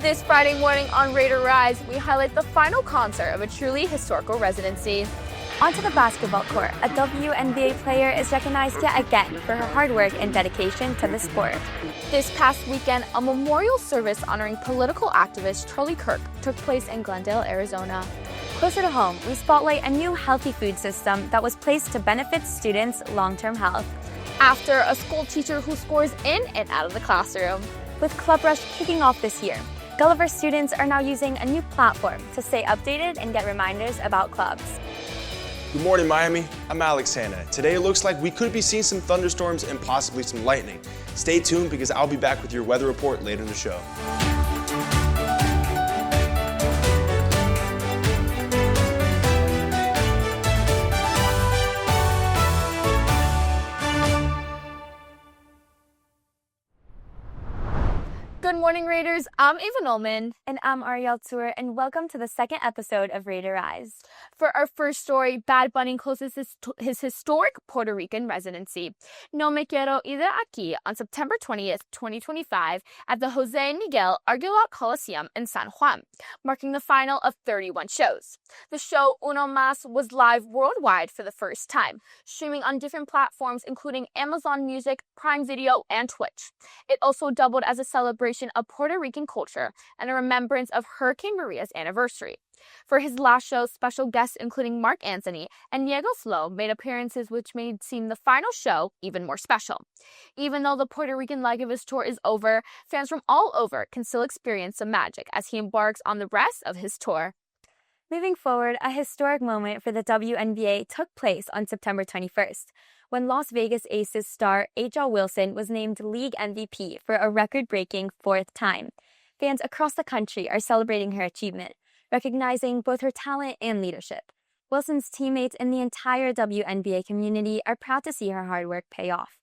This Friday morning on RaiderRise, we highlight the final concert of a truly historical residency. Onto the basketball court, a WNBA player is recognized yet again for her hard work and dedication to the sport. This past weekend, a memorial service honoring political activist Charlie Kirk took place in Glendale, Arizona. Closer to home, we spotlight a new healthy food system that was placed to benefit students' long-term health. After a school teacher who scores in and out of the classroom. With Club Rush kicking off this year, Gulliver students are now using a new platform to stay updated and get reminders about clubs. Good morning, Miami. I'm Alex Hanna. Today it looks like we could be seeing some thunderstorms and possibly some lightning. Stay tuned because I'll be back with your weather report later in the show. Good morning, Raiders. I'm Ava Nolman. And I'm Ariel Tour, and welcome to the second episode of RaiderRise. For our first story, Bad Bunny closes his historic Puerto Rican residency. No Me Quiero Ir de Aquí on September 20th, 2025 at the Jose Miguel Arguelot Coliseum in San Juan, marking the final of 31 shows. The show Uno Mas was live worldwide for the first time, streaming on different platforms including Amazon Music, Prime Video, and Twitch. It also doubled as a celebration of Puerto Rican culture and a remembrance of Hurricane Maria's anniversary. For his last show, special guests including Mark Anthony and Diego Slow made appearances, which made seem the final show even more special. Even though the Puerto Rican leg of his tour is over, fans from all over can still experience the magic as he embarks on the rest of his tour. Moving forward, a historic moment for the WNBA took place on September 21st, when Las Vegas Aces star A'ja Wilson was named League MVP for a record-breaking fourth time. Fans across the country are celebrating her achievement, recognizing both her talent and leadership. Wilson's teammates and the entire WNBA community are proud to see her hard work pay off.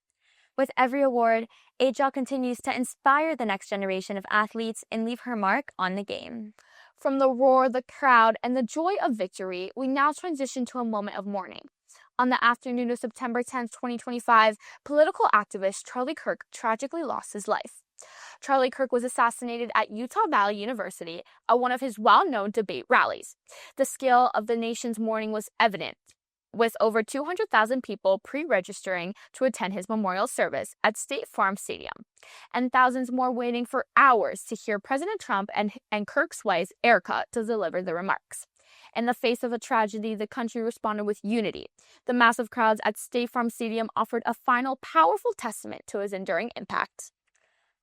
With every award, A'ja continues to inspire the next generation of athletes and leave her mark on the game. From the roar, the crowd, and the joy of victory, we now transition to a moment of mourning. On the afternoon of September 10, 2025, political activist Charlie Kirk tragically lost his life. Charlie Kirk was assassinated at Utah Valley University at one of his well-known debate rallies. The scale of the nation's mourning was evident, with over 200,000 people pre-registering to attend his memorial service at State Farm Stadium, and thousands more waiting for hours to hear President Trump and Kirk's wife, Erica, to deliver the remarks. In the face of a tragedy, the country responded with unity. The massive crowds at State Farm Stadium offered a final powerful testament to his enduring impact.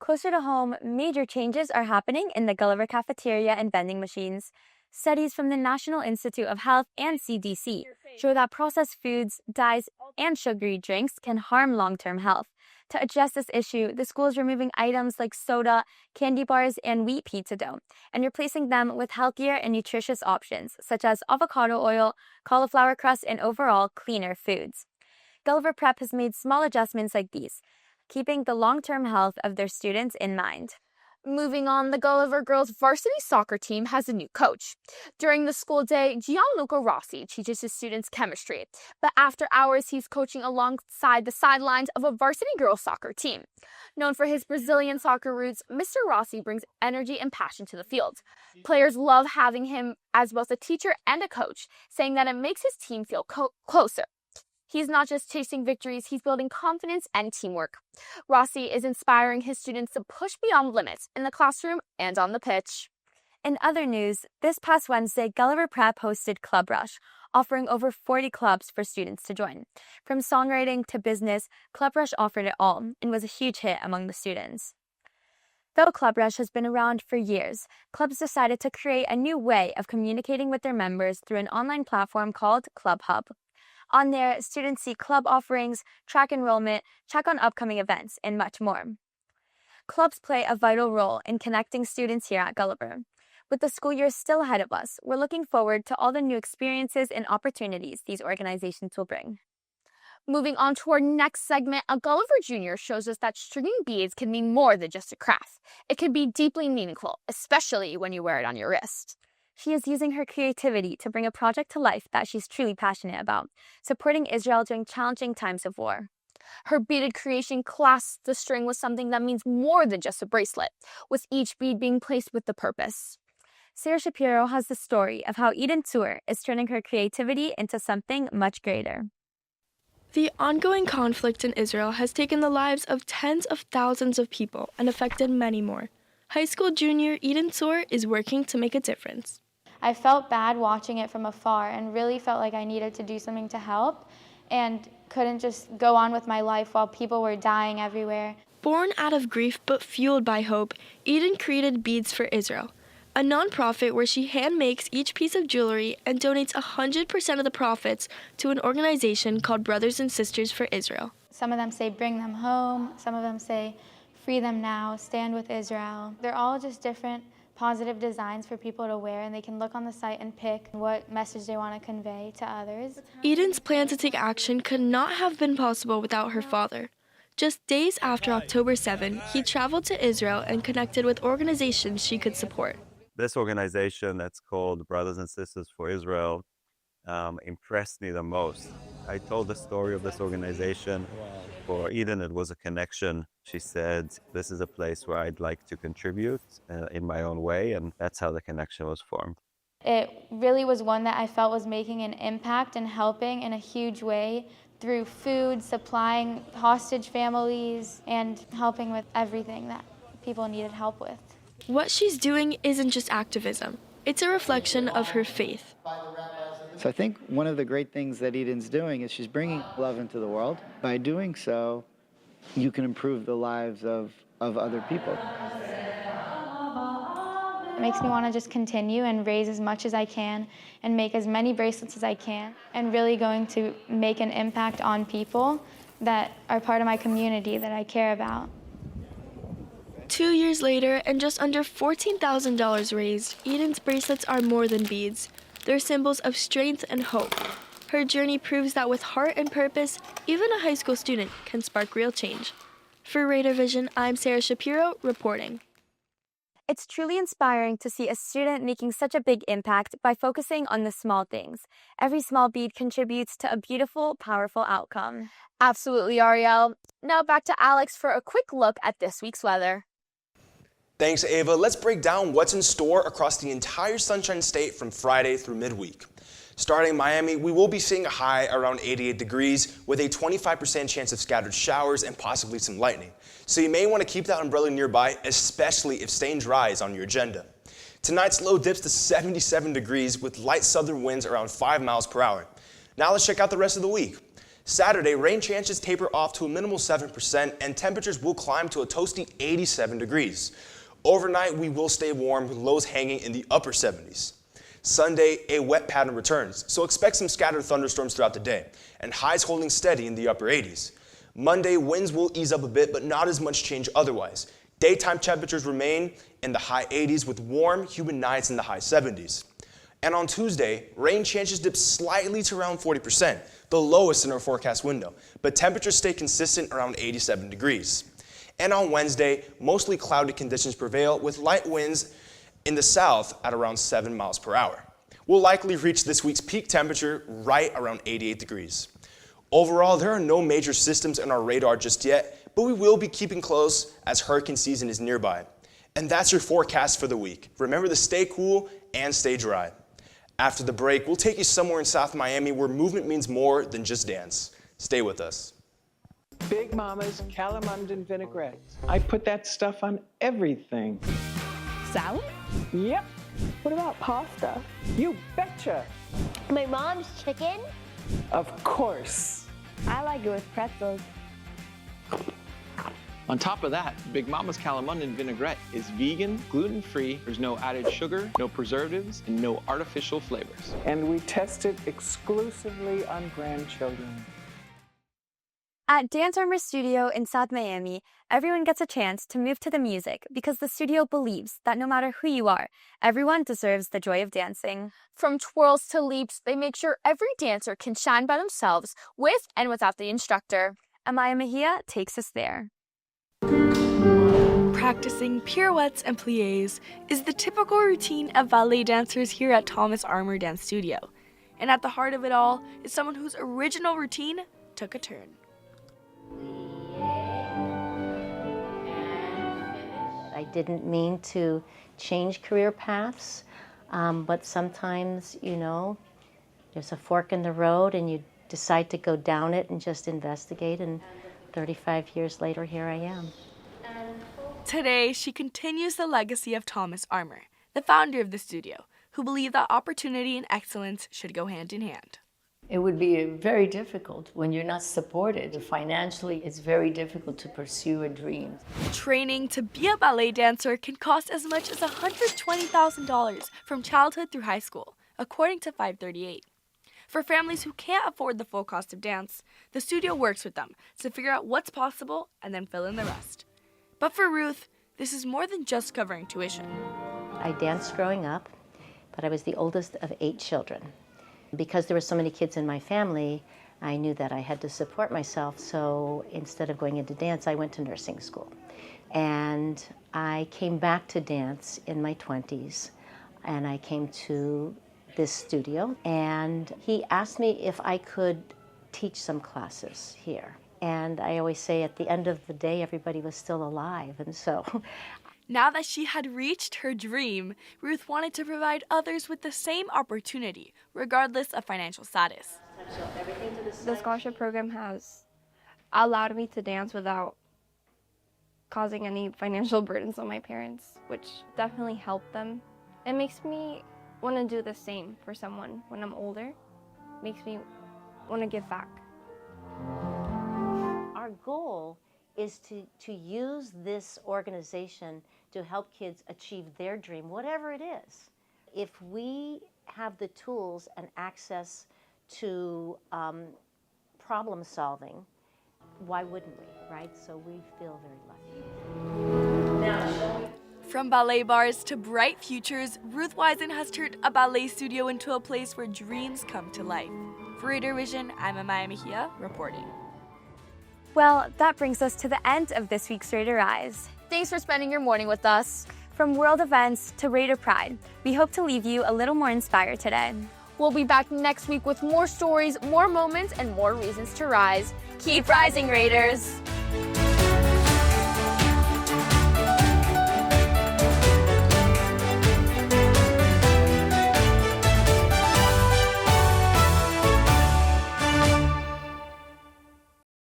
Closer to home, major changes are happening in the Gulliver cafeteria and vending machines. Studies from the National Institute of Health and CDC show that processed foods, dyes, and sugary drinks can harm long-term health. To address this issue, the school is removing items like soda, candy bars, and wheat pizza dough, and replacing them with healthier and nutritious options, such as avocado oil, cauliflower crust, and overall cleaner foods. Gulliver Prep has made small adjustments like these, keeping the long-term health of their students in mind. Moving on, the Gulliver girls varsity soccer team has a new coach. During the school day, Gianluca Rossi teaches his students chemistry, but after hours, he's coaching alongside the sidelines of a varsity girls soccer team. Known for his Brazilian soccer roots, Mr. Rossi brings energy and passion to the field. Players love having him as both a teacher and a coach, saying that it makes his team feel closer. He's not just chasing victories, he's building confidence and teamwork. Rossi is inspiring his students to push beyond limits in the classroom and on the pitch. In other news, this past Wednesday, Gulliver Prep hosted Club Rush, offering over 40 clubs for students to join. From songwriting to business, Club Rush offered it all and was a huge hit among the students. Though Club Rush has been around for years, clubs decided to create a new way of communicating with their members through an online platform called Club Hub. On there, students see club offerings, track enrollment, check on upcoming events, and much more. Clubs play a vital role in connecting students here at Gulliver. With the school year still ahead of us, we're looking forward to all the new experiences and opportunities these organizations will bring. Moving on to our next segment, a Gulliver Junior shows us that stringing beads can mean more than just a craft. It can be deeply meaningful, especially when you wear it on your wrist. She is using her creativity to bring a project to life that she's truly passionate about, supporting Israel during challenging times of war. Her beaded creation clasps the string with something that means more than just a bracelet, with each bead being placed with the purpose. Sarah Shapiro has the story of how Eden Tour is turning her creativity into something much greater. The ongoing conflict in Israel has taken the lives of tens of thousands of people and affected many more. High school junior Eden Tour is working to make a difference. I felt bad watching it from afar and really felt like I needed to do something to help and couldn't just go on with my life while people were dying everywhere. Born out of grief but fueled by hope, Eden created Beads for Israel, a nonprofit where she hand makes each piece of jewelry and donates 100% of the profits to an organization called Brothers and Sisters for Israel. Some of them say bring them home, some of them say free them now, stand with Israel. They're all just different positive designs for people to wear, and they can look on the site and pick what message they want to convey to others. Eden's plan to take action could not have been possible without her father. Just days after October 7, he traveled to Israel and connected with organizations she could support. This organization that's called Brothers and Sisters for Israel impressed me the most. I told the story of this organization. For Eden, it was a connection. She said, this is a place where I'd like to contribute in my own way, and that's how the connection was formed. It really was one that I felt was making an impact and helping in a huge way through food, supplying hostage families, and helping with everything that people needed help with. What she's doing isn't just activism. It's a reflection of her faith. So I think one of the great things that Eden's doing is she's bringing love into the world. By doing so, you can improve the lives of other people. It makes me want to just continue and raise as much as I can and make as many bracelets as I can, and really going to make an impact on people that are part of my community that I care about. 2 years later, and just under $14,000 raised, Eden's bracelets are more than beads. They're symbols of strength and hope. Her journey proves that with heart and purpose, even a high school student can spark real change. For Raider Vision, I'm Sarah Shapiro, reporting. It's truly inspiring to see a student making such a big impact by focusing on the small things. Every small bead contributes to a beautiful, powerful outcome. Absolutely, Ariel. Now back to Alex for a quick look at this week's weather. Thanks, Ava. Let's break down what's in store across the entire Sunshine State from Friday through midweek. Starting in Miami, we will be seeing a high around 88 degrees with a 25% chance of scattered showers and possibly some lightning. So you may want to keep that umbrella nearby, especially if staying dry is on your agenda. Tonight's low dips to 77 degrees with light southern winds around 5 miles per hour. Now let's check out the rest of the week. Saturday, rain chances taper off to a minimal 7% and temperatures will climb to a toasty 87 degrees. Overnight, we will stay warm with lows hanging in the upper 70s. Sunday, a wet pattern returns, so expect some scattered thunderstorms throughout the day, and highs holding steady in the upper 80s. Monday, winds will ease up a bit, but not as much change otherwise. Daytime temperatures remain in the high 80s with warm, humid nights in the high 70s. And on Tuesday, rain chances dip slightly to around 40%, the lowest in our forecast window, but temperatures stay consistent around 87 degrees. And on Wednesday, mostly cloudy conditions prevail with light winds in the south at around 7 miles per hour. We'll likely reach this week's peak temperature right around 88 degrees. Overall, there are no major systems in our radar just yet, but we will be keeping close as hurricane season is nearby. And that's your forecast for the week. Remember to stay cool and stay dry. After the break, we'll take you somewhere in South Miami where movement means more than just dance. Stay with us. Big Mama's Calamundin vinaigrette. I put that stuff on everything. Salad? Yep. What about pasta? You betcha. My mom's chicken? Of course. I like it with pretzels. On top of that, Big Mama's Calamundin vinaigrette is vegan, gluten-free, there's no added sugar, no preservatives, and no artificial flavors. And we test it exclusively on grandchildren. At Dance Armor Studio in South Miami, everyone gets a chance to move to the music because the studio believes that no matter who you are, everyone deserves the joy of dancing. From twirls to leaps, they make sure every dancer can shine by themselves with and without the instructor. Amaya Mejia takes us there. Practicing pirouettes and pliés is the typical routine of ballet dancers here at Thomas Armour Dance Studio. And at the heart of it all is someone whose original routine took a turn. I didn't mean to change career paths, but sometimes, there's a fork in the road and you decide to go down it and just investigate, and 35 years later, here I am. Today, she continues the legacy of Thomas Armour, the founder of the studio, who believed that opportunity and excellence should go hand in hand. It would be very difficult when you're not supported. Financially, it's very difficult to pursue a dream. Training to be a ballet dancer can cost as much as $120,000 from childhood through high school, according to 538. For families who can't afford the full cost of dance, the studio works with them to figure out what's possible and then fill in the rest. But for Ruth, this is more than just covering tuition. I danced growing up, but I was the oldest of 8 children. Because there were so many kids in my family, I knew that I had to support myself, so instead of going into dance, I went to nursing school. And I came back to dance in my 20s, and I came to this studio, and he asked me if I could teach some classes here. And I always say at the end of the day, everybody was still alive, and so Now that she had reached her dream, Ruth wanted to provide others with the same opportunity, regardless of financial status. The scholarship program has allowed me to dance without causing any financial burdens on my parents, which definitely helped them. It makes me want to do the same for someone when I'm older. It makes me want to give back. our goal is to use this organization to help kids achieve their dream, whatever it is. If we have the tools and access to problem solving, why wouldn't we, right? So we feel very lucky. From ballet bars to bright futures, Ruth Wisen has turned a ballet studio into a place where dreams come to life. For Raider Vision, I'm Amaya Mejia reporting. Well, that brings us to the end of this week's RaiderRise. Thanks for spending your morning with us. From world events to Raider Pride, we hope to leave you a little more inspired today. We'll be back next week with more stories, more moments, and more reasons to rise. Keep rising, Raiders!